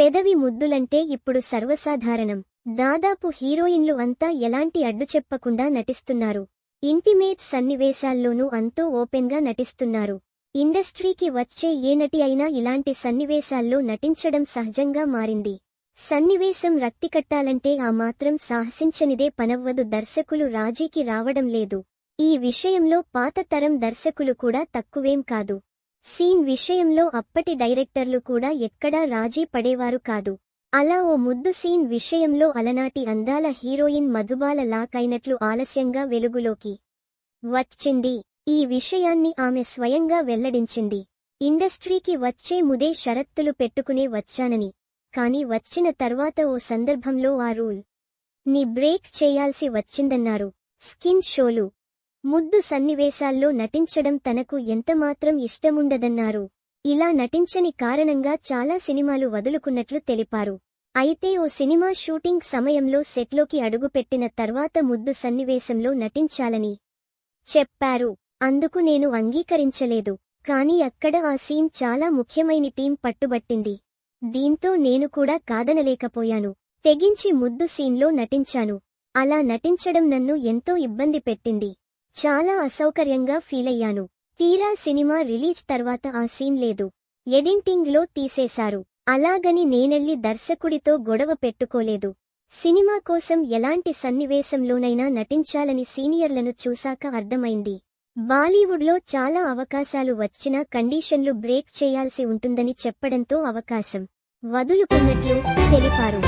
పెదవి ముద్దులంటే ఇప్పుడు సర్వసాధారణం. దాదాపు హీరోయిన్లు అంతా ఎలాంటి అడ్డుచెప్పకుండా నటిస్తున్నారు. ఇంటిమేట్ సన్నివేశాల్లోనూ అంతో ఓపెన్గా నటిస్తున్నారు. ఇండస్ట్రీకి వచ్చే ఏ నటి అయినా ఇలాంటి సన్నివేశాల్లో నటించడం సహజంగా మారింది. సన్నివేశం రక్తికట్టాలంటే ఆ మాత్రం సాహసించనిదే పనవ్వదు. దర్శకులు రాజీకి రావడం లేదు. ఈ విషయంలో పాత తరం దర్శకులు కూడా తక్కువేం కాదు. సీన్ విషయంలో అప్పటి డైరెక్టర్లు కూడా ఎక్కడా రాజీ పడేవారు కాదు. అలా ఓ ముద్దు సీన్ విషయంలో అలనాటి అందాల హీరోయిన్ మధుబాల లాక్ అయినట్లు ఆలస్యంగా వెలుగులోకి వచ్చింది. ఈ విషయాన్ని ఆమె స్వయంగా వెల్లడించింది. ఇండస్ట్రీకి వచ్చే ముదే షరత్తులు పెట్టుకునే వచ్చానని, కానీ వచ్చిన తర్వాత ఓ సందర్భంలో ఆ రూల్ ని బ్రేక్ చేయాల్సి వచ్చిందన్నారు. స్కిన్ షోలు, ముద్దు సన్నివేశాల్లో నటించడం తనకు ఎంతమాత్రం ఇష్టముండదన్నారు. ఇలా నటించని కారణంగా చాలా సినిమాలు వదులుకున్నట్లు తెలిపారు. అయితే ఓ సినిమా షూటింగ్ సమయంలో సెట్లోకి అడుగుపెట్టిన తర్వాత ముద్దు సన్నివేశంలో నటించాలని చెప్పారు. అందుకు నేను అంగీకరించలేదు. కానీ అక్కడ ఆ సీన్ చాలా ముఖ్యమైన టీం పట్టుబట్టింది. దీంతో నేను కూడా కాదనలేకపోయాను. తెగించి ముద్దు సీన్లో నటించాను. అలా నటించడం నన్ను ఎంతో ఇబ్బంది పెట్టింది. చాలా అసౌకర్యంగా ఫీలయ్యాను. తీరా సినిమా రిలీజ్ తర్వాత ఆ సీన్ లేదు, ఎడిటింగ్లో తీసేశారు. అలాగని నేనెళ్ళి దర్శకుడితో గొడవ పెట్టుకోలేదు. సినిమా కోసం ఎలాంటి సన్నివేశంలోనైనా నటించాలని సీనియర్లను చూశాక అర్థమైంది. బాలీవుడ్లో చాలా అవకాశాలు వచ్చినా కండీషన్లు బ్రేక్ చేయాల్సి ఉంటుందని చెప్పడంతో అవకాశం వదులుకున్నట్లు తెలిపారు.